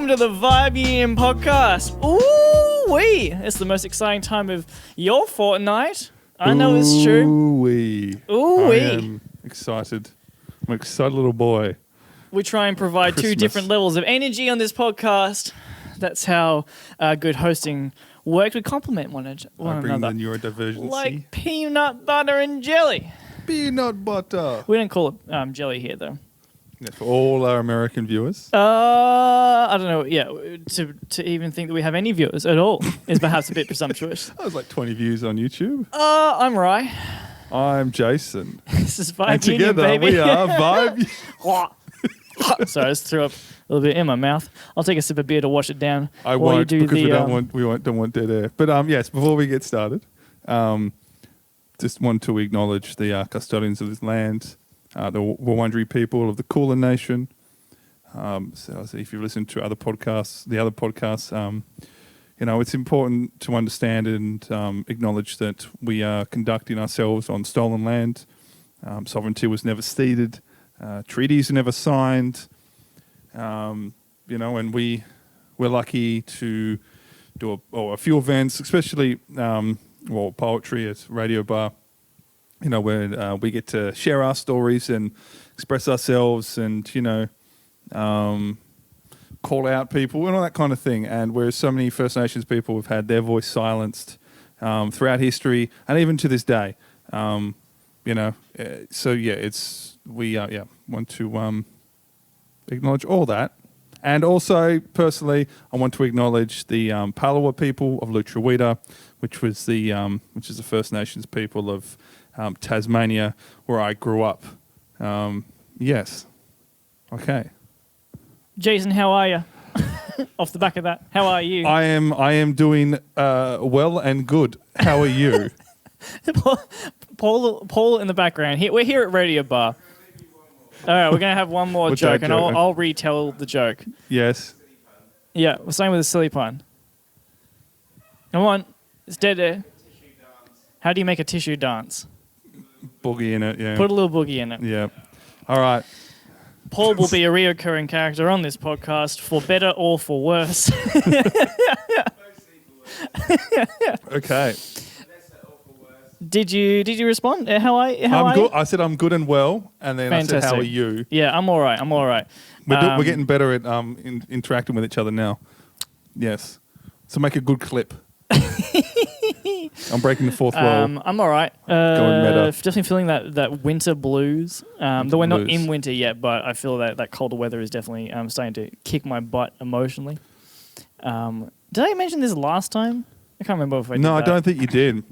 to the Vibe EM podcast. Ooh-wee. It's the most exciting time of your fortnight. I know it's true. Ooh-wee. Ooh-wee. I am excited. I'm an excited little boy. We try and provide Christmas. two different levels of energy on this podcast. That's how good hosting works. We complement one I another. bring the neurodivergency. Like peanut butter and jelly. Peanut butter. We don't call it jelly here, though. Yeah, for all our American viewers. I don't know. Yeah, to even think that we have any viewers at all is perhaps a bit presumptuous. That was like 20 views on YouTube. I'm Rye. I'm Jason. This is Vibe And together baby. we are Vibe. Sorry, I just threw up a little bit in my mouth. I'll take a sip of beer to wash it down. I while won't you do because the, we don't want dead air. But yes, before we get started, just want to acknowledge the custodians of this land, the Wurundjeri people of the Kulin Nation. So if you've listened to the other podcasts, it's important to understand and acknowledge that we are conducting ourselves on stolen land. Sovereignty was never ceded. Treaties are never signed. And we're lucky to do a few events, especially poetry at Radio Bar. Where we get to share our stories and express ourselves, and call out people and all that kind of thing. And whereas so many First Nations people have had their voice silenced throughout history and even to this day, we want to acknowledge all that. And also, personally, I want to acknowledge the Palawa people of Lutruwita, which is the First Nations people of Tasmania, where I grew up. Yes. Okay. Jason, how are you? Off the back of that, how are you? I am doing well and good. How are you? Paul in the background. We're here at Radio Bar. All right, we're going to have one more joke, and I'll retell the joke. Yes. Yeah, we're starting with a silly pun. Come on, it's dead air. How do you make a tissue dance? Boogie in it, yeah. Put a little boogie in it. Yeah. All right. Paul will be a reoccurring character on this podcast, for better or for worse. Okay. Did you respond? How are you? I'm good. I said I'm good and well, and then Fantastic. I said, how are you? Yeah, I'm all right. We're getting better at interacting with each other now. Yes. So make a good clip. I'm breaking the fourth wall. I'm all right. Going meta. Definitely feeling that winter blues. Though we're not in winter yet, but I feel that colder weather is definitely starting to kick my butt emotionally. Did I mention this last time? I can't remember if I did. No, I don't think you did.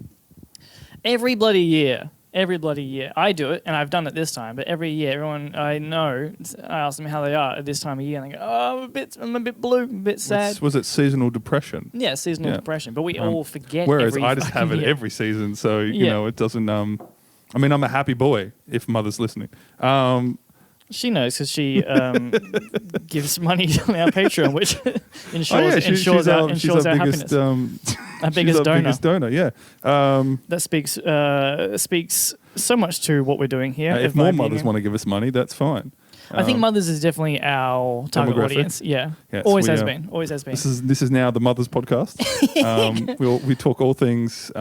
Every bloody year, I do it, and I've done it this time. But every year, everyone I know, I ask them how they are at this time of year, and they go, "Oh, I'm a bit blue, a bit sad." Was it seasonal depression? Yeah, seasonal depression. But we all forget. Whereas I just have it year. every season, so it doesn't. I'm a happy boy. If mother's listening, she knows because she gives money on our Patreon, which ensures our happiness. Our biggest donor. Yeah. That speaks so much to what we're doing here. If more mothers want to give us money, that's fine. I think mothers is definitely our target audience. Yeah, yes, always has been. Always has been. This is now the Mothers Podcast. We talk all things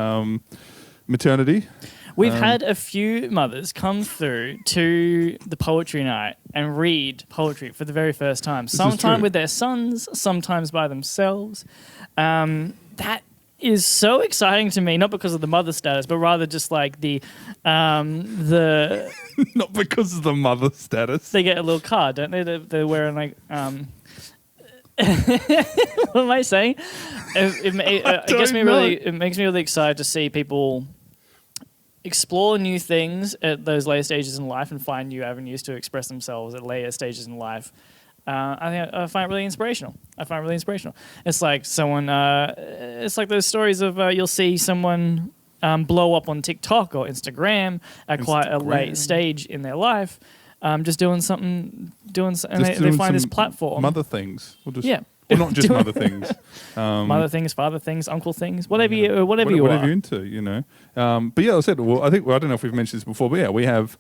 maternity. We've had a few mothers come through to the poetry night and read poetry for the very first time. Sometimes with their sons, sometimes by themselves. That is so exciting to me, not because of the mother status, but rather just like the not because of the mother status. They get a little card, don't they? They're wearing like what am I saying? It makes me really excited to see people explore new things at those later stages in life and find new avenues to express themselves at later stages in life. I find it really inspirational. It's like someone. It's like those stories of you'll see someone blow up on TikTok or Instagram at quite a late stage in their life, just doing something, and they find this platform. Mother things. Well, not just mother things. Mother things, father things, uncle things, whatever you are. Whatever you're into, But yeah, I said. Well, I don't know if we've mentioned this before, but yeah, we have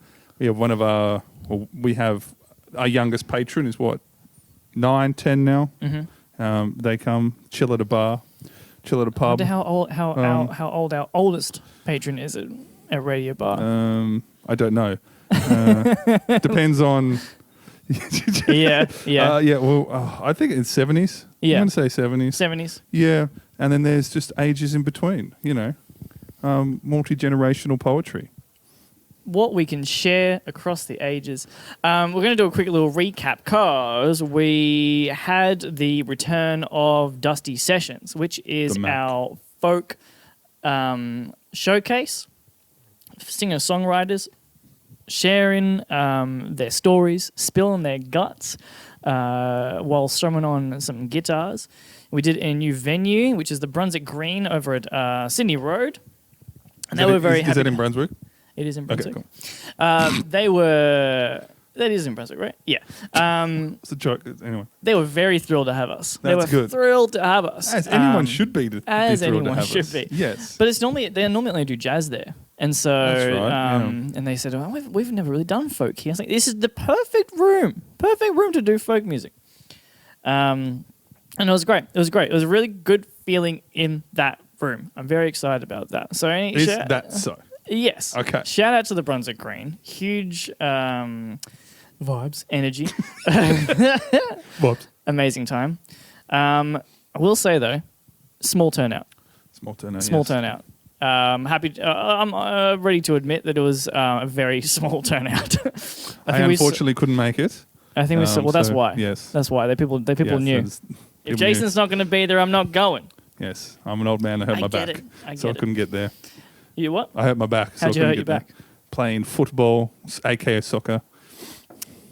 our youngest patron is what, 9, 10 now. Mm-hmm. They come, chill at a bar, chill at a I pub. wonder how old our oldest patron is at Radio Bar. I don't know. Depends on. Yeah. Well, I think it's 70s. Yeah. I'm going to say 70s. 70s. Yeah, and then there's just ages in between. Multi-generational poetry. What we can share across the ages. We're going to do a quick little recap because we had the return of Dusty Sessions, which is our folk showcase. Singer-songwriters sharing their stories, spilling their guts while strumming on some guitars. We did a new venue, which is the Brunswick Green over at Sydney Road. And they were very happy. Is that in Brunswick? It is in Brunswick. Okay, cool. That is in Brunswick, right? Yeah. It's a joke. Anyway. They were very thrilled to have us. That's they were good. thrilled to have us. As anyone should be to as be thrilled anyone to have should us. be. Yes. But they normally only do jazz there. And so, That's right, and they said, we've never really done folk here. I was like, this is the perfect room to do folk music. And it was great. It was a really good feeling in that room. I'm very excited about that. So, Is that so? Yes. Okay. Shout out to the Brunswick Green. Huge vibes, energy. What? Amazing time. I will say though, small turnout. Small turnout. Turnout. I'm ready to admit that it was a very small turnout. I unfortunately couldn't make it. I think we saw. Well, that's why. Yes. That's why. They people knew. If Jason's not going to be there, I'm not going. Yes. I'm an old man. I hurt my back. I couldn't get there. You what? I hurt my back. How'd you hurt your back? Playing football, aka soccer.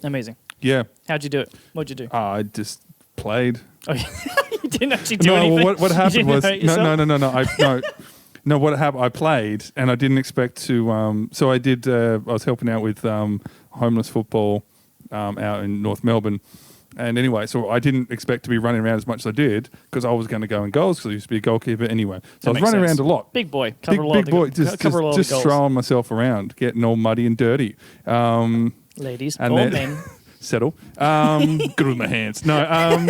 Amazing. Yeah. How'd you do it? What'd you do? I just played. Oh, you didn't actually do anything? No, what happened was... No. No, what happened, I played and I didn't expect to... so I did... I was helping out with homeless football out in North Melbourne. And anyway, so I didn't expect to be running around as much as I did because I was going to go in goals because I used to be a goalkeeper anyway. So I was running around a lot. Big boy. Big boy. Just throwing myself around, getting all muddy and dirty. Ladies and or men. Settle. Good with my hands. No.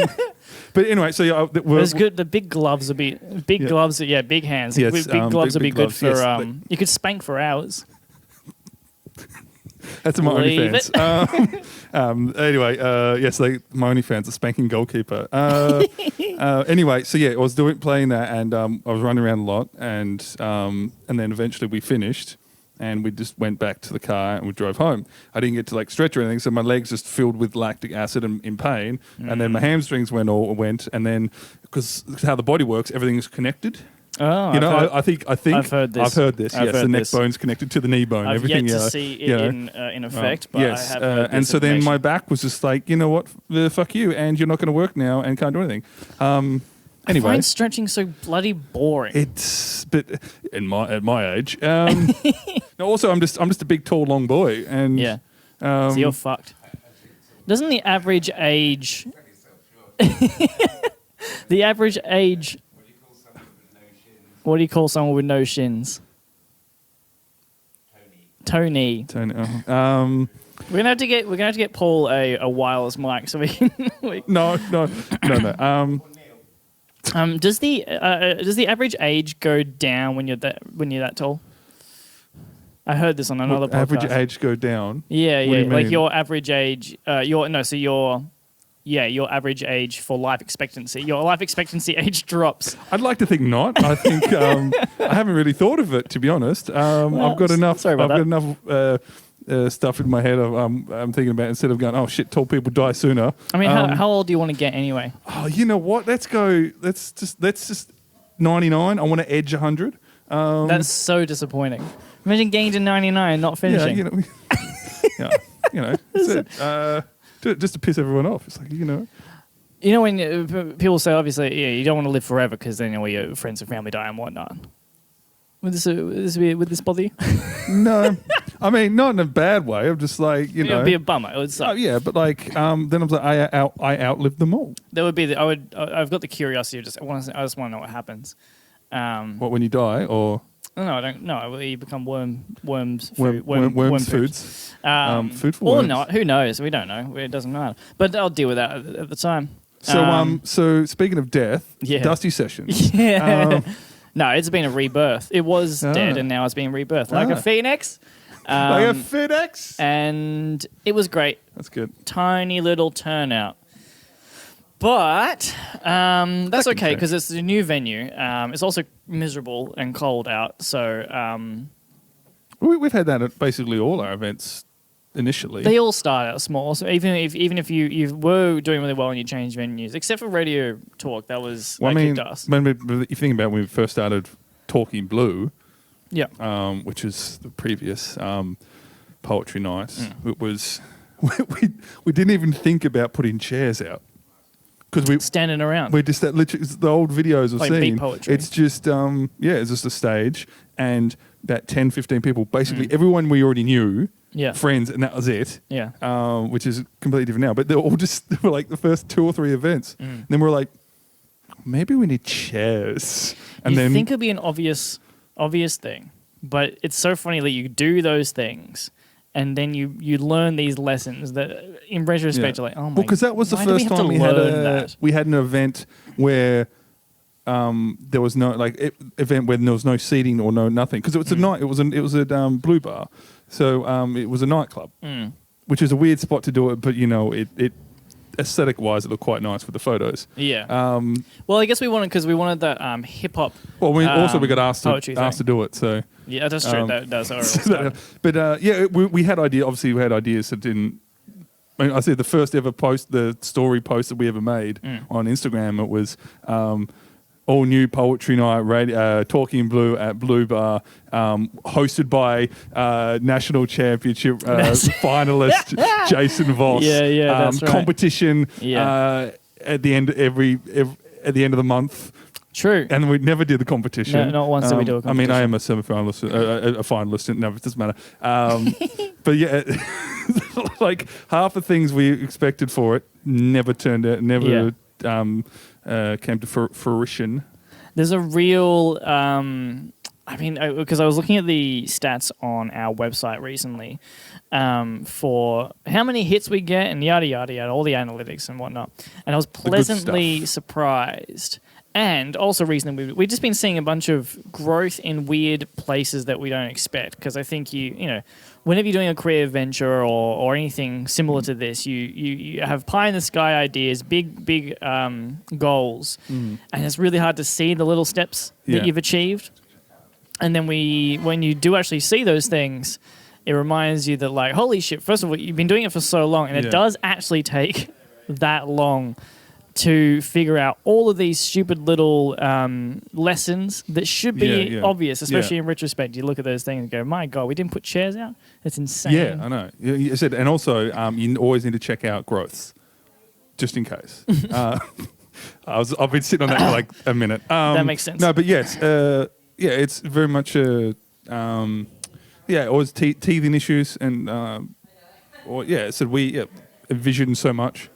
But anyway, so yeah, it was good. The big gloves would be gloves. Yeah, big hands. Yes, big gloves would be good gloves, for. Yes, you could spank for hours. That's my OnlyFans. Anyway, yes, my OnlyFans, a spanking goalkeeper. Anyway, so yeah, I was playing that, and I was running around a lot, and then eventually we finished, and we just went back to the car and we drove home. I didn't get to stretch or anything, so my legs just filled with lactic acid and in pain, and then my hamstrings went, and then because how the body works, everything's connected. Oh, I think I've heard this. I've heard this. Yes, the neck bone's connected to the knee bone. I've everything. yet to see it in effect, but yes. I have heard and this so then my back was just like, you know what, fuck you, and you're not going to work now, and can't do anything. Anyway, I find stretching so bloody boring. But at my age. No, also I'm just a big, tall, long boy, and yeah. So you're fucked. Doesn't the average age? The average age. What do you call someone with no shins? Tony. Oh. We're gonna have to get Paul a wireless mic so we can. No. Does the average age go down when you're that tall? I heard this on another podcast. Average age go down? Yeah. Like your average age. Your average age for life expectancy. Your life expectancy age drops. I'd like to think not. I think I haven't really thought of it, to be honest. I've got enough. Stuff in my head. I'm thinking about instead of going, oh shit, tall people die sooner. I mean, how old do you want to get anyway? Oh, you know what? Let's just 99. I want to edge 100. That's so disappointing. Imagine getting to 99 and not finishing. That's it. Just to piss everyone off. It's like, when people say, obviously, you don't want to live forever because then all your friends and family die and whatnot. Would this bother you? No, I mean not in a bad way. I'm just like it would be a bummer. It would suck. Oh yeah, but then I'm like I outlived them all. There would be. I've got the curiosity of I just want to know what happens. What, when you die or? No, I don't. No, you become worms foods. Food for or worms. Not. Who knows? We don't know. It doesn't matter. But I'll deal with that at the time. So speaking of death, Yeah. Dusty Sessions. Yeah. No, it's been a rebirth. It was dead, Ah. and now it's being rebirthed like a phoenix. Like a FedEx. And it was great. That's good. Tiny little turnout. But that's okay because it's a new venue. It's also miserable and cold out. So We've had that at basically all our events initially. they all start out small. So even if you were doing really well and you changed venues, except for Radio Talk, that was kicked us. When if you think about when we first started Talking Blue, Yeah. which is the previous poetry night, it was we didn't even think about putting chairs out because we Standing around. we're just that literally it's the old videos we've Like beat seen. poetry. It's just it's just a stage and about 10, 15 people. Basically, everyone we already knew. Yeah. Friends, and that was it. Yeah. Which is completely different now. But they were like the first 2 or 3 events. And then we're like, maybe we need chairs. And you then think it'd be an obvious thing, but it's so funny that you do those things and then you learn these lessons that in retrospect you're like, oh my god. Well, because that was the why do first we have time to learn we had an event where there was no event where there was no seating or no nothing because it was a night. It was at Blue Bar, so it was a nightclub, which is a weird spot to do it. But it aesthetic wise, it looked quite nice with the photos. Yeah. Well, I guess we wanted that hip hop. Well, we got asked poetry to do it. So yeah, that's true. That's how it all started. but we had ideas. Obviously, we had ideas that didn't. I said the first ever the story post that we ever made on Instagram. It was all new poetry night, radio, Talking Blue at Blue Bar, hosted by national championship finalist Jason Voss. Yeah, that's right. Competition Yeah. at the end at the end of the month. True. And we never did the competition. No, not once did we do a competition. I mean, I am a semi-finalist, a finalist. No, it doesn't matter. But yeah, like half the things we expected for it never turned out, never came to fruition. There's a real, because I was looking at the stats on our website recently for how many hits we get and yada, yada, yada, all the analytics and whatnot. And I was pleasantly surprised. And also recently, we've just been seeing a bunch of growth in weird places that we don't expect. Because I think whenever you're doing a creative venture or anything similar to this, you have pie in the sky ideas, big goals, and it's really hard to see the little steps that you've achieved. And then when you do actually see those things, it reminds you that like, holy shit! First of all, you've been doing it for so long, and it does actually take that long to figure out all of these stupid little lessons that should be obvious, especially in retrospect. You look at those things and go, my God, we didn't put chairs out? That's insane. Yeah, I know. You said, and also you always need to check out growths, just in case. I've been sitting on that for like a minute. That makes sense. No, but yes, it's very much always teething issues and, we envisioned so much.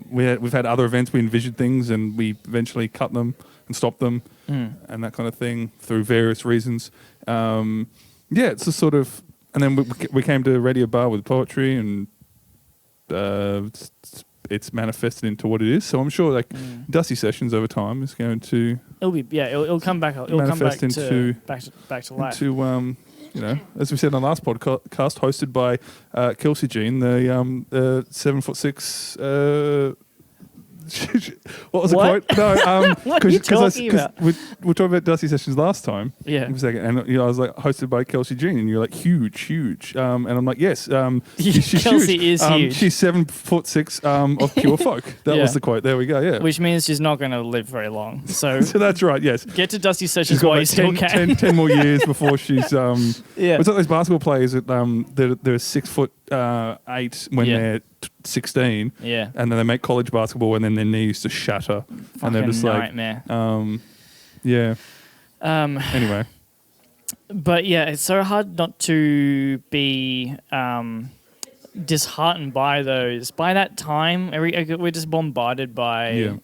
We've had other events, we envisioned things and we eventually cut them and stopped them and that kind of thing through various reasons. It's a sort of, and then we came to Radio Bar with poetry and it's manifested into what it is. So I'm sure like Dusty Sessions over time is going to it'll come back. It'll come back to life. Into as we said on the last podcast, hosted by Kelsey Jean, the 7'6". What was the quote? No, what are you talking about? We were talking about Dusty Sessions last time. Yeah. For a second, and I was like, hosted by Kelsey Jean, and you're like, huge. And I'm like, yes, she's Kelsey huge. is huge. She's 7'6" of pure folk. That was the quote. There we go. Yeah. Which means she's not going to live very long. So, so that's right. Yes. Get to Dusty Sessions She's got while like you still can. 10 more years before she's. It's like those basketball players that they're 6'8" when they're 16. Yeah. And then they make college basketball, and then their knees just shatter, and they're just nightmare. Anyway. But yeah, it's so hard not to be disheartened by those. By that time, we're just bombarded by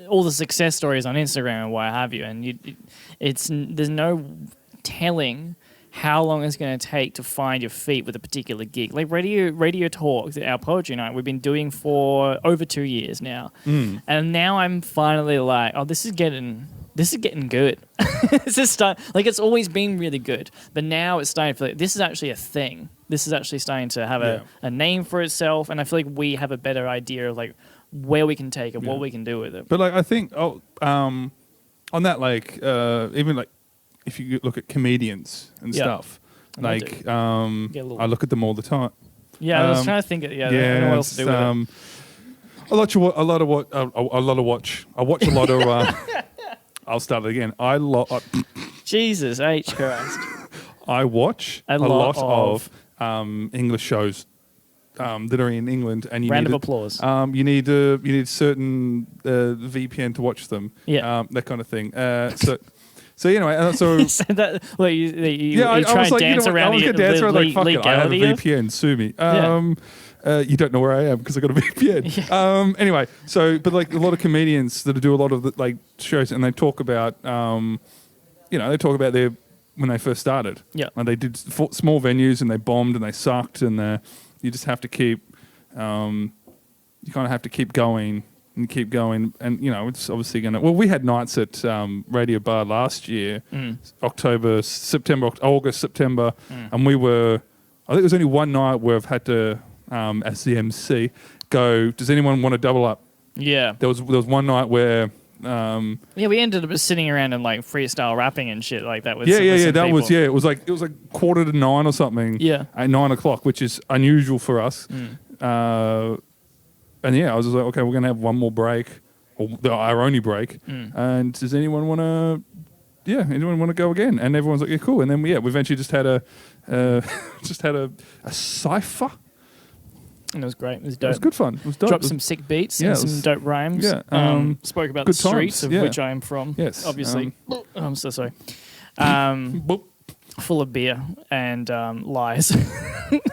all the success stories on Instagram and what have you, and there's no telling how long it's going to take to find your feet with a particular gig. Like radio talk, our poetry night, we've been doing for over 2 years now, and now I'm finally like, oh, this is getting good. This is like it's always been really good, but now it's starting to feel like this is actually a thing. This is actually starting to have a name for itself, and I feel like we have a better idea of like where we can take it, what we can do with it. But like I think on that, like even like if you look at comedians and stuff, like I look at them all the time. Yeah, I was trying to think. I don't know what else to do with it. I watch a lot of. I'll start it again. Jesus H Christ. I watch a lot of English shows that are in England, and round of applause. You need certain VPN to watch them. Yeah, that kind of thing. So anyway, so so that well, you I try was and like, dance around. I was gonna dance around like fuck it. I have a legality VPN. Sue me. You don't know where I am because I got a VPN. Yeah. Anyway, but like a lot of comedians that do a lot of the, like shows, and they talk about they talk about when they first started. Yeah, and they did small venues and they bombed and they sucked, and you just have to keep you kind of have to keep going and keep going, and it's obviously gonna. Well, we had nights at Radio Bar last year, August, September, and we were. I think there was only one night where I've had to. As the MC, go. Does anyone want to double up? Yeah. There was one night where. We ended up sitting around and like freestyle rapping and shit like that. With That people. was It was like 8:45 or something. Yeah. At 9:00, which is unusual for us. And I was just like, okay, we're gonna have one more break, or our only break. And does anyone want to? Yeah, anyone want to go again? And everyone's like, yeah, cool. And then we eventually just had a cipher. And it was great. It was dope. It was good fun. It was dope. Dropped some sick beats and some dope rhymes. Yeah. Spoke about the streets of which I am from. Yes. Obviously. I'm so sorry. Full of beer and lies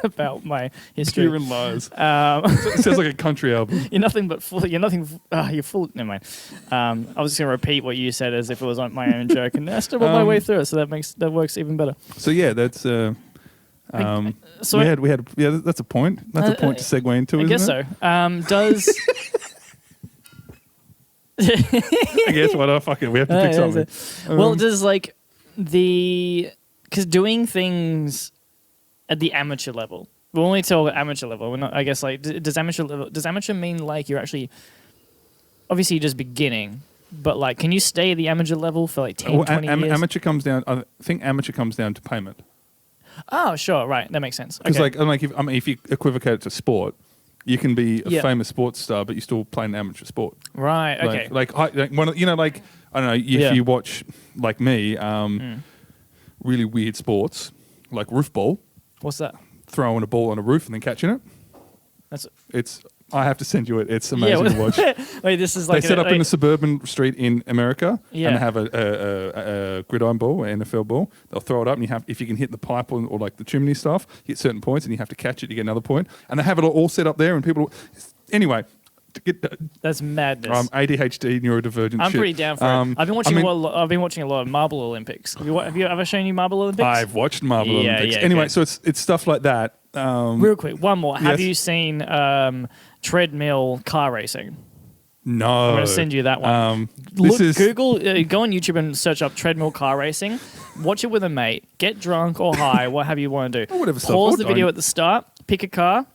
about my history. Beer and lies. It sounds like a country album. You're nothing but full. You're nothing. You're full. Never mind. I was just going to repeat what you said as if it was on my own joke, and I stumbled my way through it. So that works even better. So yeah, that's. We had that's a point. That's a point to segue into. I guess it? So. Does I guess what? We have to pick something. Well, does like because doing things at the amateur level. We'll only talk amateur level. We're not. I guess like does amateur mean like you're actually obviously just beginning, but like can you stay at the amateur level for like 10, 20 years? Amateur comes down. I think amateur comes down to payment. Oh, sure, right. That makes sense. Because okay. if you equivocate it to sport, you can be a famous sports star, but you still play an amateur sport. Right. Okay. I don't know if you watch like me, really weird sports like roof ball. What's that? Throwing a ball on a roof and then catching it. I have to send you it. It's amazing to watch. Wait, this is like they set up in a suburban street in America, and they have a gridiron ball, an NFL ball. They'll throw it up, and if you can hit the pipe or like the chimney stuff, you get certain points, and you have to catch it, you get another point. And they have it all set up there, and people. Anyway, that's madness. ADHD, neurodivergent. I'm pretty down for it. I've been watching a lot of Marble Olympics. Have you ever shown you Marble Olympics? I've watched Marble Olympics. Anyway, so it's stuff like that. Real quick, one more. Have yes. you seen treadmill car racing? No. I'm going to send you that one. Google, go on YouTube and search up treadmill car racing. Watch it with a mate. Get drunk or high, whatever you want to do. Pause the video at the start. Pick a car.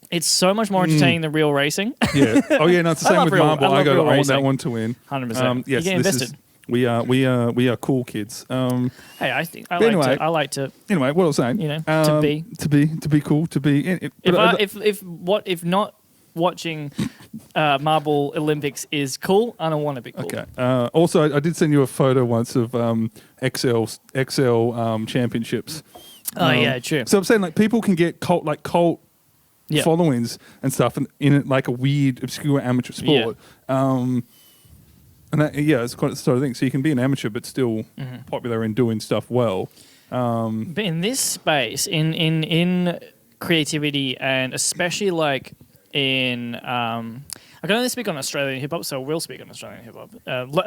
It's so much more entertaining than real racing. Yeah. Oh yeah. No, it's the same with Marble. I want that one to win. 100%. Yes. You get invested. We are cool kids. Hey, I like to. Anyway, what I was saying, to be cool, to be. If not watching Marble Olympics is cool, I don't want to be cool. Okay. Also, I did send you a photo once of XL championships. Oh yeah, true. So I'm saying like people can get cult followings and stuff in like a weird, obscure amateur sport. Yeah. And that, it's quite the sort of thing. So you can be an amateur but still popular and doing stuff well. But in this space, in creativity, and especially like in, I can only speak on Australian hip hop, so we'll speak on Australian hip hop,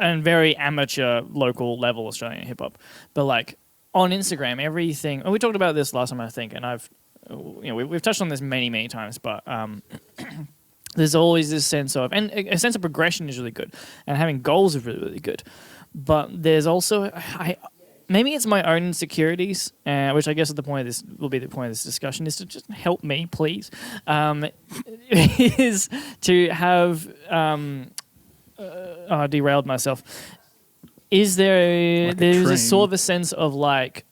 and very amateur, local level Australian hip hop. But like on Instagram, everything. And we talked about this last time, I think, and we've touched on this many times, but there's always this sense of, and a sense of progression is really good, and having goals is really good. But there's also, maybe it's my own insecurities, which I guess will be the point of this discussion, is to just help me, please, is to have, derailed myself. Is there, there's a sort of a sense of like,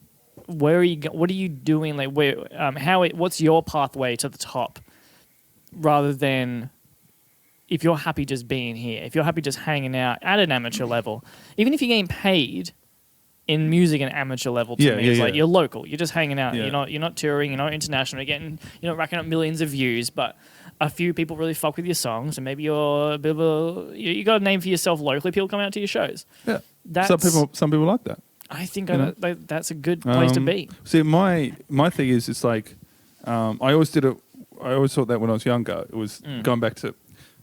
where are you, what are you doing? Like what's your pathway to the top, rather than if you're happy just being here, if you're happy just hanging out at an amateur level, even if you're getting paid in music and amateur level to me, it's like you're local, you're just hanging out, you're not touring, you're not international, you're not racking up millions of views, but a few people really fuck with your songs, and maybe you're a bit of you got a name for yourself locally, people come out to your shows. Yeah. Some people like that. I think that's a good place to be. See, my thing is, it's like I always thought that when I was younger, it was going back to,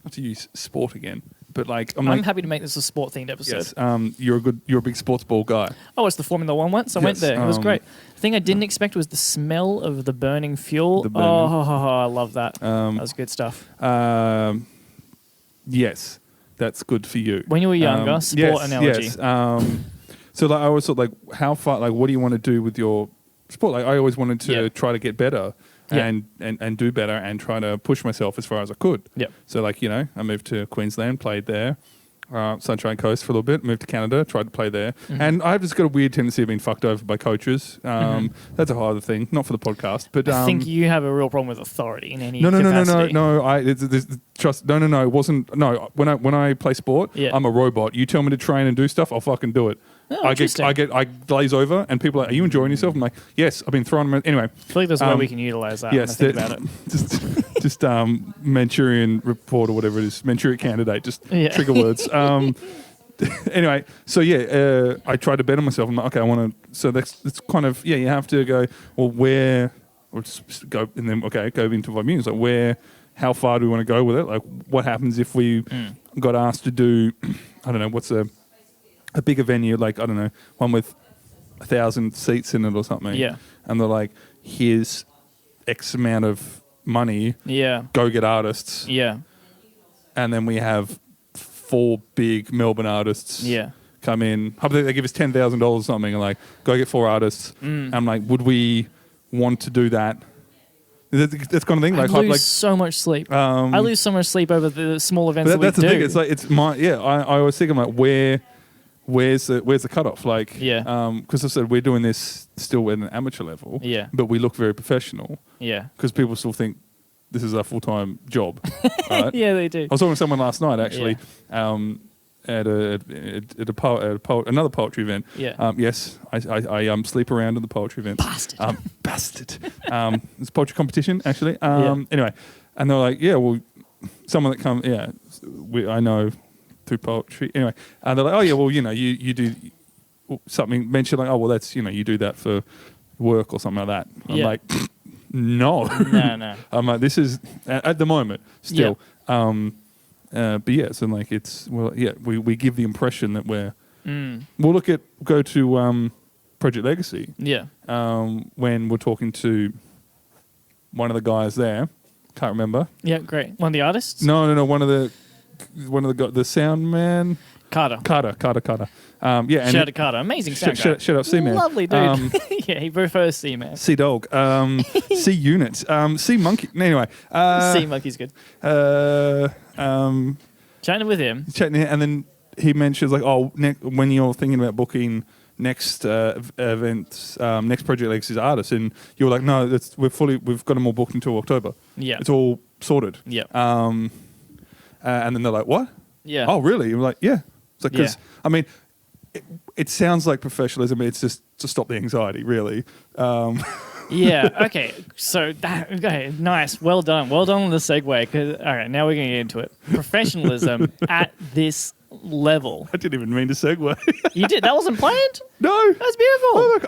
not to use sport again, but like I'm happy to make this a sport themed episode. Yes, you're a big sports ball guy. I watched the Formula One once. I went there. It was great. The thing I didn't expect was the smell of the burning fuel. I love that. That was good stuff. Yes, that's good for you. When you were younger, sport analogy. Yes. So like I always thought, like, how far, like, what do you want to do with your sport? Like I always wanted to try to get better. And do better and try to push myself as far as I could. Yep. So like, I moved to Queensland, played there, Sunshine Coast for a little bit, moved to Canada, tried to play there. Mm-hmm. And I've just got a weird tendency of being fucked over by coaches. That's a whole other thing, not for the podcast. But I think you have a real problem with authority in any capacity. No. It wasn't. No, when I play sport, I'm a robot. You tell me to train and do stuff, I'll fucking do it. Oh, I glaze over, and people are like, "Are you enjoying yourself?" I'm like, "Yes, I've been throwing." Anyway, I feel like there's a way we can utilize that. Yes, when I think about it. just Manchurian report or whatever it is, Manchurian candidate. Just trigger words. Anyway, so I tried to better myself. I'm like, okay, I want to. So that's kind of you have to go. Well, where? Or just go and then go into 5 minutes. Like where? How far do we want to go with it? Like what happens if we got asked to do? I don't know. What's a bigger venue, like, I don't know, one with 1,000 seats in it or something. Yeah. And they're like, here's X amount of money. Yeah. Go get artists. Yeah. And then we have 4 big Melbourne artists come in. They give us $10,000 or something and like, go get 4 artists. And I'm like, would we want to do that? That's kind of thing. I lose so much sleep. I lose so much sleep over the small events that we do. That's the thing. It's like, I always think, I'm like, where's the cutoff? Like, because I said we're doing this still at an amateur level, but we look very professional, because people still think this is our full-time job. Right? Yeah, they do. I was talking to someone last night actually, at another poetry event. Yes, I sleep around at the poetry event. Bastard. It's a poetry competition actually. Anyway, and they're like, someone that comes, I know. Through poetry. Anyway, they're like, you do something, mention like, that's, you do that for work or something like that. I'm like, no. No. I'm like, this is, at the moment, still. But so like it's, we give the impression that we'll go to Project Legacy. Yeah. When we're talking to one of the guys there, can't remember. Yeah, great. One of the artists? No, one of the sound man. Carter. And shout out to Carter. Amazing sound guy. Shout out C-Man. Lovely dude. He prefers C-Man. C-Dog. C-Unit. C-Monkey. Anyway. C-Monkey's good. Chatting with him. And then he mentions like, when you're thinking about booking next events, next Project Legacy's artists, and you were like, no, we've got them all booked until October. Yeah. It's all sorted. Yeah. And then they're like, what? Yeah. Oh, really? You're like, yeah. It's like, because, I mean, it sounds like professionalism, but it's just to stop the anxiety, really. Yeah, okay. So, nice. Well done on the segue. All right, now we're going to get into it. Professionalism at this level. I didn't even mean to segue. You did? That wasn't planned? No. That's beautiful. Oh,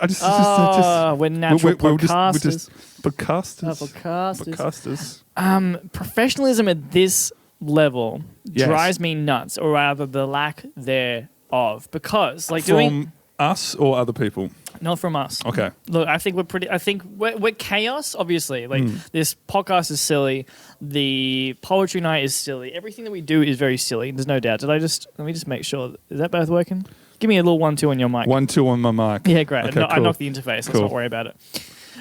look, we're natural podcasters. Podcasters. Professionalism at this level drives me nuts, or rather the lack thereof, because like us or other people? Not from us. Okay. Look, I think we're chaos, obviously. Like, this podcast is silly. The poetry night is silly. Everything that we do is very silly. There's no doubt. Let me just make sure. Is that both working? Give me a little 1-2 on your mic. 1-2 on my mic. Yeah, great. Okay, I cool. knocked the interface. Let's not worry about it.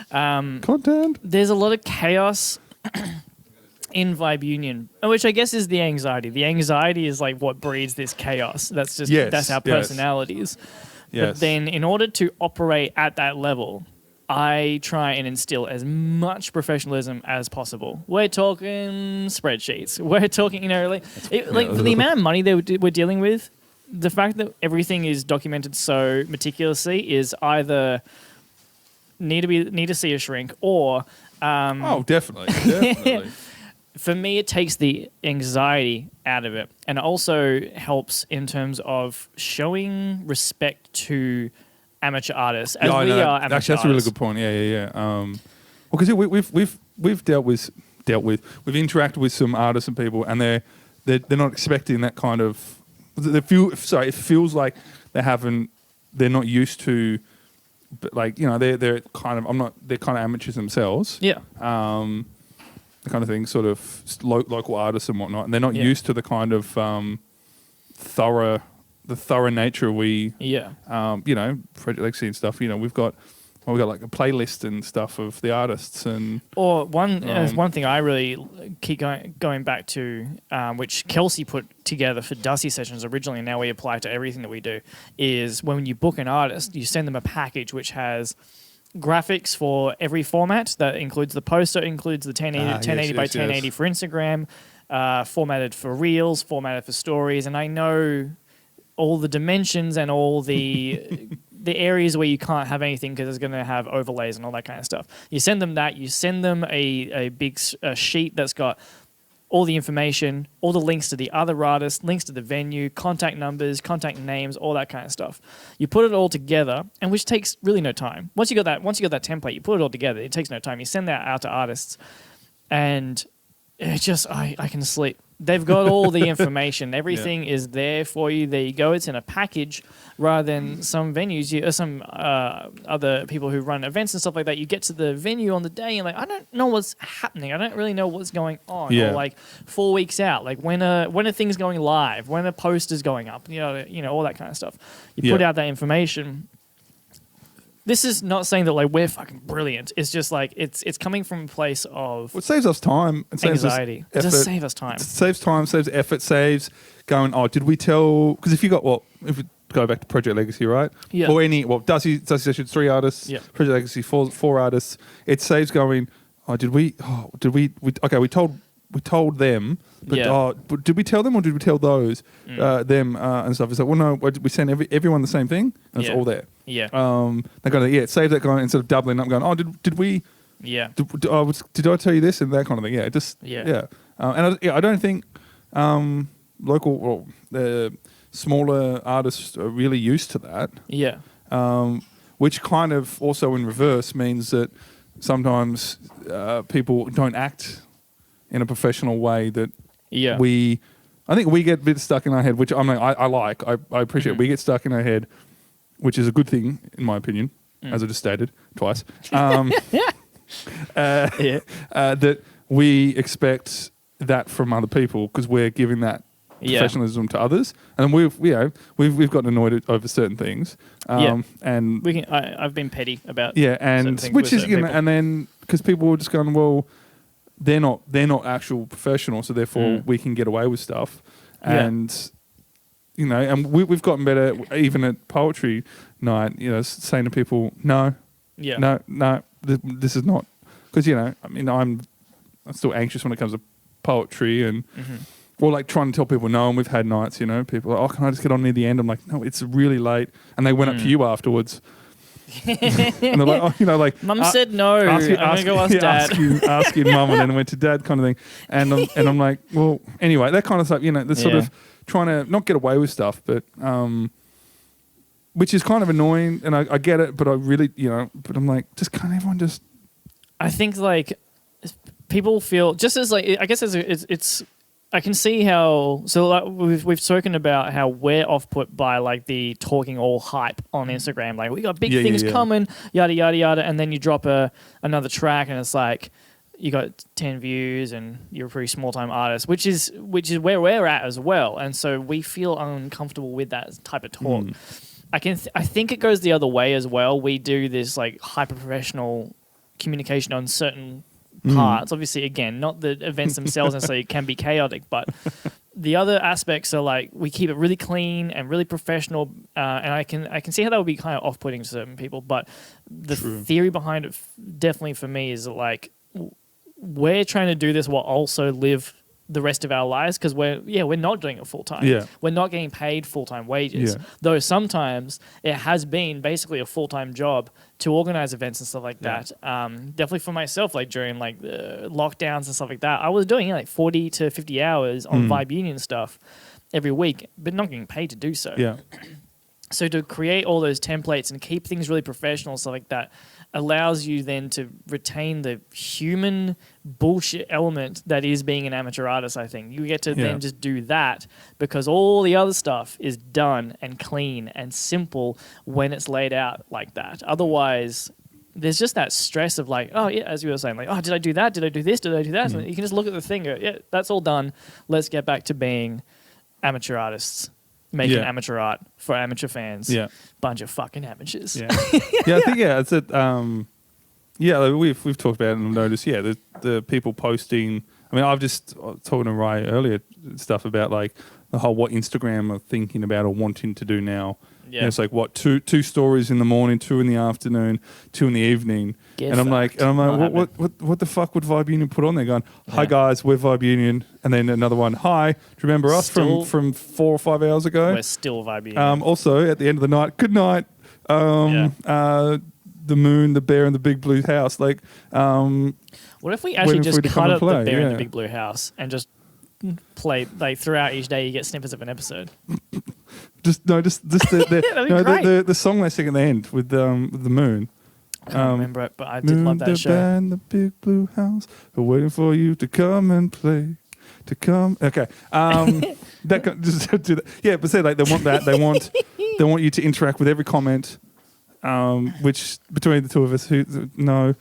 Content. There's a lot of chaos in Vibe Union, which I guess is the anxiety. The anxiety is like what breeds this chaos. That's just that's our personalities. Yes. But then in order to operate at that level, I try and instill as much professionalism as possible. We're talking spreadsheets. We're talking, for the amount of money that we're dealing with, the fact that everything is documented so meticulously is either need to see a shrink or... definitely. For me, it takes the anxiety out of it, and it also helps in terms of showing respect to amateur artists as we are amateur artists. Actually, that's a really good point. Yeah. Well, because we've we've interacted with some artists and people, and they're not expecting that kind of. It feels like they're not used to, but they're kind of they're kind of amateurs themselves. Yeah. The kind of thing, sort of local artists and whatnot, and they're not used to the kind of thorough nature we, Project Legacy and stuff. We've got like a playlist and stuff of the artists and. Or one thing I really keep going back to, which Kelsey put together for Dusty sessions originally, and now we apply to everything that we do, is when you book an artist, you send them a package which has graphics for every format. That includes the poster, includes the 1080 by 1080 for Instagram, formatted for reels, formatted for stories, and I know all the dimensions and all the the areas where you can't have anything because it's going to have overlays and all that kind of stuff. You send them that. You send them a big sheet that's got all the information, all the links to the other artists, links to the venue, contact numbers, contact names, all that kind of stuff. You put it all together, and which takes really no time. Once you got that template, you put it all together. It takes no time. You send that out to artists, and it just I can sleep. They've got all the information. Everything is there for you. There you go. It's in a package, rather than some venues, some other people who run events and stuff like that. You get to the venue on the day and I don't know what's happening. I don't really know what's going on. Yeah. Or like 4 weeks out, like when are things going live? When are posters going up? All that kind of stuff. You put out that information. This is not saying that we're fucking brilliant. It's just it's coming from a place of it saves us time. It saves anxiety. Us effort. It does save us time. It saves time, saves effort, saves going, did we tell... Because if we go back to Project Legacy, right? Yeah. Or Dusty Sessions, 3 artists. Yeah. Project Legacy, 4 artists. It saves going, we told them, but did we tell them or did we tell those them and stuff? It's like, well, no, we send everyone the same thing, and it's all there. Yeah. They're going to save that guy instead of doubling up, going, did we? Yeah. Did I tell you this and that kind of thing? Yeah. I don't think local smaller artists are really used to that. Yeah. Which kind of also in reverse means that sometimes people don't act in a professional way that I think we get a bit stuck in our head, which I appreciate. Mm-hmm. We get stuck in our head, which is a good thing, in my opinion, as I just stated twice. That we expect that from other people because we're giving that professionalism to others, and we've gotten annoyed over certain things. And I've been petty about and which is and then because people were just going, well, they're not actual professional, so therefore we can get away with stuff, and and we've gotten better even at poetry night. Saying to people, no, this is not, because I'm still anxious when it comes to poetry and. Mm-hmm. Or trying to tell people no, and we've had nights, people are like, can I just get on near the end? I'm like, no, it's really late. And they went up to you afterwards. And they're like, Mum said no. I'm going to go ask Dad. Ask your mum, and then went to Dad kind of thing. And I'm like, well, anyway, that kind of stuff, the sort of trying to not get away with stuff, but which is kind of annoying. And I get it, but I really, but I'm like, just can't everyone just... I think people feel, just as I guess it's I can see how. So like we've spoken about how we're off put by like the talking all hype on Instagram. Like we got big things coming, yada yada yada, and then you drop another track, and it's like you got 10 views, and you're a pretty small time artist, which is where we're at as well. And so we feel uncomfortable with that type of talk. I think it goes the other way as well. We do this like hyper professional communication on certain parts. Obviously, again, not the events themselves necessarily can be chaotic, but the other aspects are like we keep it really clean and really professional. And I can see how that would be kind of off-putting to certain people. But the theory behind it, definitely for me, is that, like, we're trying to do this while also live the rest of our lives, because we're not doing it full time. Yeah. We're not getting paid full time wages. Yeah. Though sometimes it has been basically a full time job to organize events and stuff like that. Definitely for myself, like during like the lockdowns and stuff like that, I was doing like 40 to 50 hours on Vibe Union stuff every week, but not getting paid to do so. Yeah. So to create all those templates and keep things really professional and stuff like that allows you then to retain the human bullshit element that is being an amateur artist, I think. You get to then just do that because all the other stuff is done and clean and simple when it's laid out like that. Otherwise, there's just that stress of like, oh, yeah, as you were saying, like, oh, did I do that? Did I do this? Did I do that? So you can just look at the thing and go, yeah, that's all done. Let's get back to being amateur artists. Making amateur art for amateur fans. Yeah. Bunch of fucking amateurs. Yeah. I think, it's it. Like we've talked about it and noticed, the people posting. I mean, I've just talking to Ray earlier stuff about like the whole what Instagram are thinking about or wanting to do now. Yeah. And it's like what two stories in the morning, 2 in the afternoon, 2 in the evening. I'm like, what the fuck would Vibe Union put on there? Going, hi guys, we're Vibe Union, and then another one, hi. Do you remember us from 4 or 5 hours ago? We're still Vibe Union. Also, at the end of the night, good night. The moon, the bear, and the big blue house. Like, what if we actually just cut up the bear and the big blue house and just play like throughout each day? You get snippets of an episode. Just the song they sing at the end with the moon. I can't remember it, but I did love that show. Moon, the band, the big blue house are waiting for you to come and play. To come, okay. Just do that. Yeah, but say like they want that. They want you to interact with every comment. Which between the two of us, well,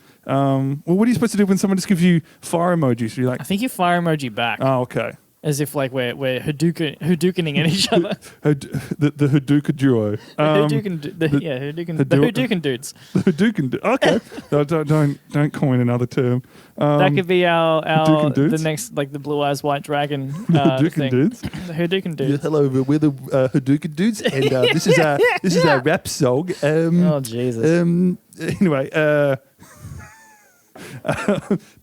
what are you supposed to do when someone just gives you fire emojis? So you're like, I think you fire emoji back. Oh, okay. As if like we're Hadoukening at each other. the Hadouken duo. Hadouken dudes. The Hadouken. Okay. No, don't coin another term. That could be our the next like the blue eyes white dragon Hadouken dudes. The Hadouken dudes. Yeah, hello, we're the Hadouken dudes, and this is our rap song. Oh Jesus. Anyway, but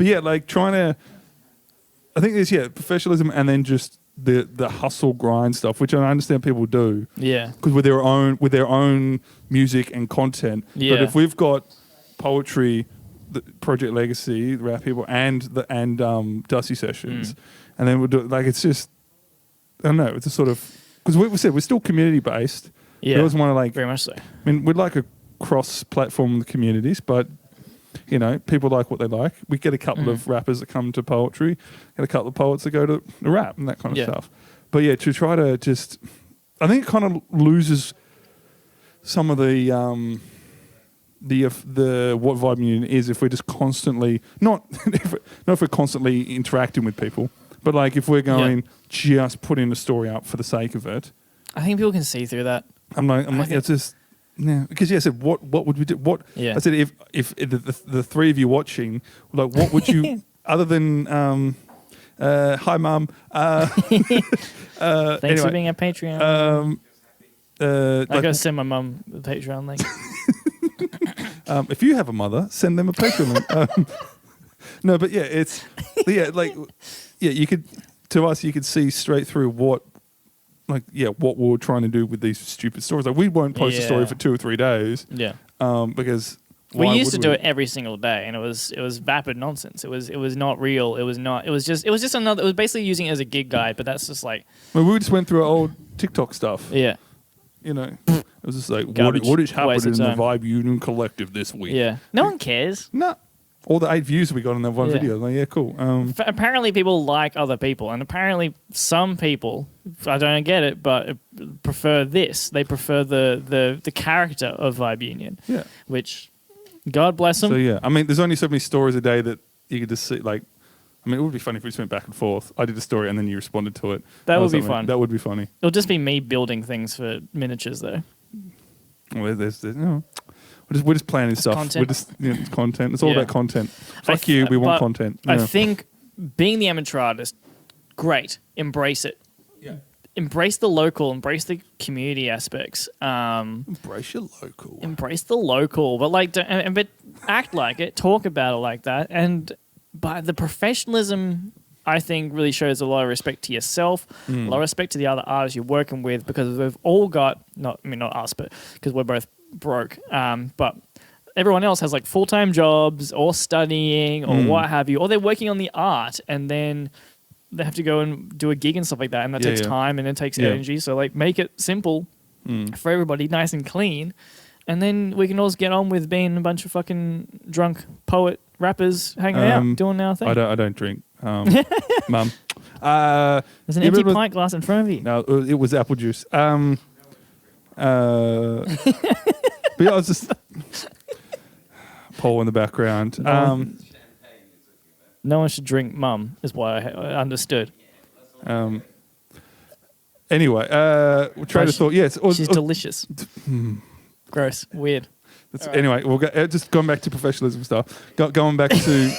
yeah, like trying to. I think there's professionalism and then just the hustle grind stuff, which I understand people do. Yeah. Because with their own music and content. Yeah. But if we've got poetry, the Project Legacy, the rap people, and Dusty Sessions, and then we'll do like it's just I don't know. It's a sort of because we said we're still community based. Yeah. We always want to like very much so. I mean, we'd like a cross platform the communities, but. You know, people like what they like. We get a couple of rappers that come to poetry, get a couple of poets that go to the rap and that kind of stuff. But yeah, to try to just, I think it kind of loses some of the what Vibe Union is if we're just constantly not if we're constantly interacting with people, but like if we're going just putting a story up for the sake of it. I think people can see through that. I'm like it's just. Yeah, because I said, what would we do? What I said, if the three of you watching, like, what would you other than hi mum, thanks for being a Patreon. I gotta send my mum the Patreon link. If you have a mother, send them a Patreon link. No, but you could to us, you could see straight through what we're trying to do with these stupid stories. Like we won't post a story for 2 or 3 days. Yeah. Because we used to do it every single day, and it was vapid nonsense. It was not real. It was just another. It was basically using it as a gig guide, but that's just like. Well, we just went through our old TikTok stuff. Yeah. You know, it was just like what is happening in the Vibe Union Collective this week? Yeah. No one cares. No. all the 8 views we got on that one Yeah. video. Like, yeah, cool. Apparently people like other people, and apparently some people, I don't get it, but prefer this. They prefer the character of Vibe Union. Yeah. Which, God bless them. So yeah, I mean, there's only so many stories a day that you could just see. Like, I mean, it would be funny if we just went back and forth. I did a story and then you responded to it. That or would be something. fun. That would be funny. It'll just be me building things for miniatures, though. Well, there's no. We're just planning stuff. Content. We're just it's content. It's all Yeah. about content. Fuck you. We want but content. I Yeah. think being the amateur artist, great. Embrace it. Yeah. Embrace the local. Embrace the community aspects. Embrace your local. Embrace the local, but like, but act like it. Talk about it like that. And but the professionalism, I think, really shows a lot of respect to yourself, a lot of respect to the other artists you're working with, because we've all got not us, but because we're both broke. But everyone else has like full-time jobs or studying or what have you, or they're working on the art and then they have to go and do a gig and stuff like that, and that takes time and it takes energy. So like, make it simple for everybody, nice and clean, and then we can all just get on with being a bunch of fucking drunk poet rappers hanging out, doing our thing. I don't drink, Mum. There's an empty pint glass in front of you. No, it was apple juice. But yeah, I was just Paul in the background. No one should drink Mum, is what I understood. Anyway, train of thought. Yes, She's delicious. Gross. Weird. Anyway, we'll go, just going back to professionalism stuff. Going back to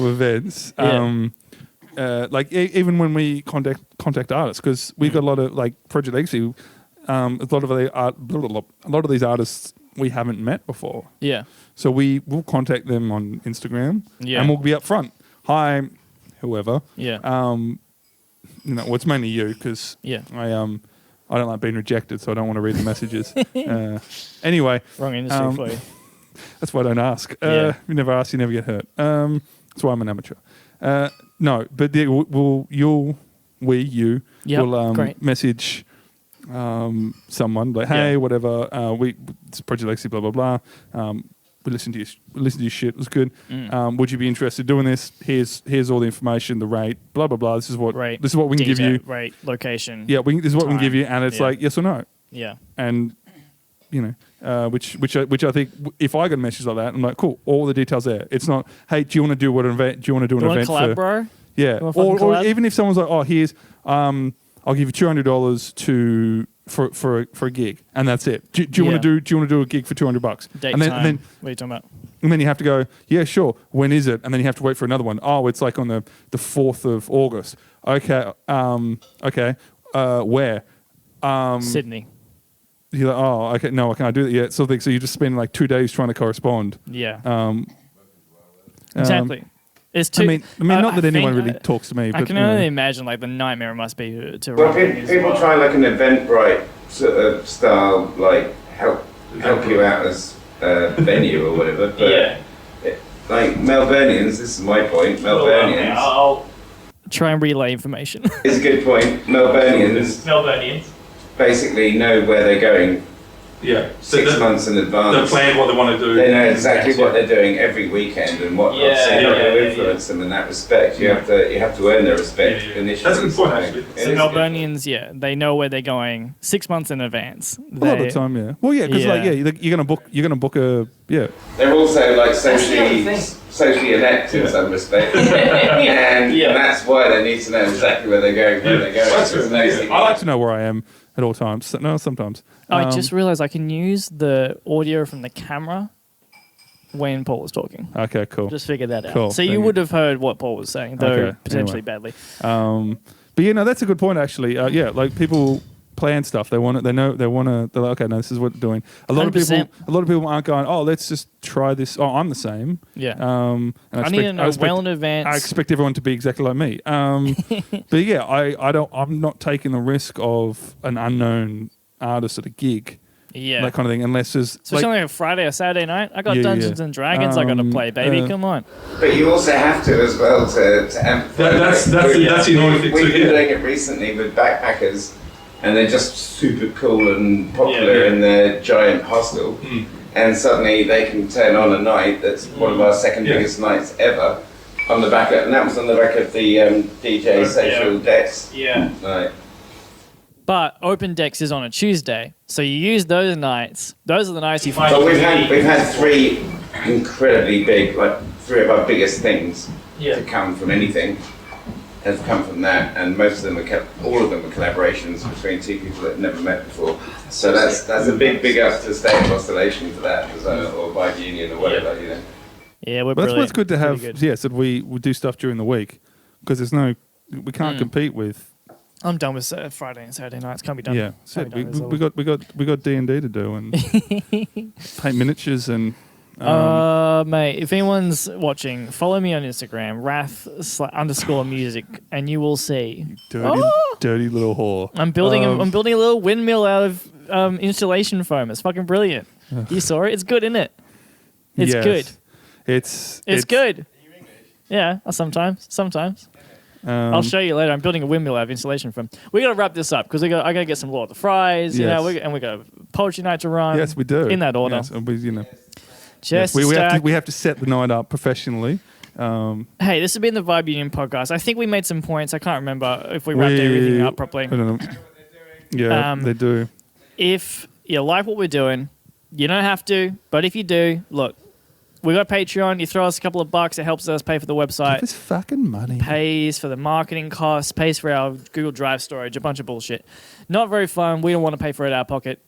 events. Like even when we contact artists, because we've got a lot of like Project Legacy. A lot of these artists we haven't met before. Yeah. So we will contact them on Instagram. Yeah. And we'll be up front. Hi, whoever. Yeah. Well, it's mainly you because I don't like being rejected, so I don't want to read the messages. Anyway. Wrong industry for you. That's why I don't ask. You never ask, you never get hurt. That's why I'm an amateur. No, but you will message someone like, hey, whatever, it's Project Legacy, blah blah blah. We listened to your shit. It was good. Would you be interested in doing this? Here's all the information, the rate, blah blah blah. This is what we can give you. Rate, location. Yeah, this is what we can give you, and it's like yes or no. Yeah. And which I think if I got a message like that, I'm like, cool, all the details there. It's not, hey, do you want to do an event? Do you want to do an event collab, bro? Yeah, or even if someone's like, oh, here's I'll give you $200 for a gig, and that's it. Do you want to do a gig for $200? Date and then, time. And then, what are you talking about? And then you have to go, yeah, sure. When is it? And then you have to wait for another one. Oh, it's like on the 4th of August. Okay. Okay. Where? Sydney. You're like, oh, okay. No, I can't do that yet. So you just spend like 2 days trying to correspond. Yeah. Exactly. It's too. I mean, not that anyone really talks to me. I but, can only imagine like the nightmare it must be to. Well, people try like an Eventbrite sort of style, like help you out as a venue or whatever. But like Melburnians, this is my point. Melburnians. I'll try and relay information. It's a good point. Melburnians basically know where they're going. Yeah, 6 months in advance. They plan what they want to do. They know exactly what they're doing every weekend and what influence them in that respect. You have to earn their respect initially. That's a good point, actually. So Melburnians, they know where they're going 6 months in advance. A lot of the time, yeah. Well, yeah, because you're gonna book a They're also like socially inept in some respect, and that's why they need to know exactly where they're going. I like to know where I am at all times. No, sometimes. I just realized I can use the audio from the camera when Paul was talking. Okay, cool. Just figured that out. Cool. So you would have heard what Paul was saying, though potentially badly. But that's a good point actually. Like people plan stuff. They're like, okay, no, this is what they're doing. A lot 100%. of people aren't going, oh, let's just try this. Oh, I'm the same. Yeah. And I need to know well in advance. I expect everyone to be exactly like me. But yeah, I'm not taking the risk of an unknown artist at a gig. Yeah. That kind of thing, unless there's especially on a Friday or Saturday night. I got Dungeons and Dragons I got to play, baby. Come on. But you also have to as well to amplify. That's the annoying thing too. We've been doing it recently with backpackers, and they're just super cool and popular in their giant hostel. and suddenly they can turn on a night that's one of our second biggest nights ever on the back of, and that was on the back of the DJ Social Decks. Yeah. Right. But Open Decks is on a Tuesday, so you use those nights. Those are the nights you find. But we've had 3 incredibly big, like 3 of our biggest things to come from anything has come from that, and most of them all of them are collaborations between 2 people that have never met before. So that's a big up to State of Oscillation for that, or Vibe Union or whatever, you know. Yeah, we're But that's why it's good to have. Good. Yeah, so we do stuff during the week because we can't compete with. I'm done with Friday and Saturday nights. Can't be done. Yeah, so Can't be done we got D&D to do and paint miniatures and. Mate, if anyone's watching, follow me on Instagram, Rhath_music, and you will see. Dirty little whore. I'm building a little windmill out of installation foam. It's fucking brilliant. You saw it? It's good, isn't it? It's good. It's good. Yeah, sometimes. I'll show you later. I'm building a windmill out of insulation foam. We got to wrap this up because I got to get some Lord of the Fries. You know, and we got a poetry night to run. Yes, we do. In that order. Yes, and we have to set the night up professionally. Hey, this has been the Vibe Union podcast. I think we made some points. I can't remember if we wrapped everything up properly. I don't know. Yeah, they do. If you like what we're doing, you don't have to, but if you do, look, we got Patreon. You throw us a couple of bucks, it helps us pay for the website. Give us fucking money. Pays for the marketing costs, pays for our Google Drive storage, a bunch of bullshit. Not very fun. We don't want to pay for it out of pocket.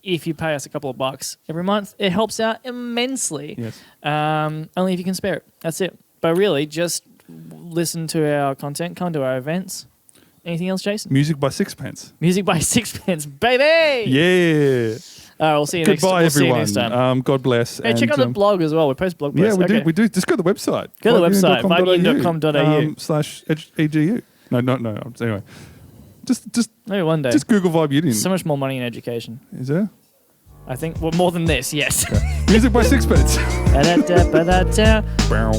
If you pay us a couple of bucks every month, it helps out immensely. Yes. Only if you can spare it. That's it. But really, just listen to our content, come to our events. Anything else, Jason? Music by Sixpence. Music by Sixpence, baby! Yeah. We'll see you next time. Goodbye, everyone. See you next time. God bless. Hey, check out the blog as well. We post blog posts. Yeah, we do. Just go to the website. Go to the website, vibeunion.com.au/EGU. No. Anyway, just maybe one day. Just Google Vibe Union. So much more money in education. Is there? I think more than this. Yes. Music by Sixpence. Ba-da-da, ba-da-da. Bow.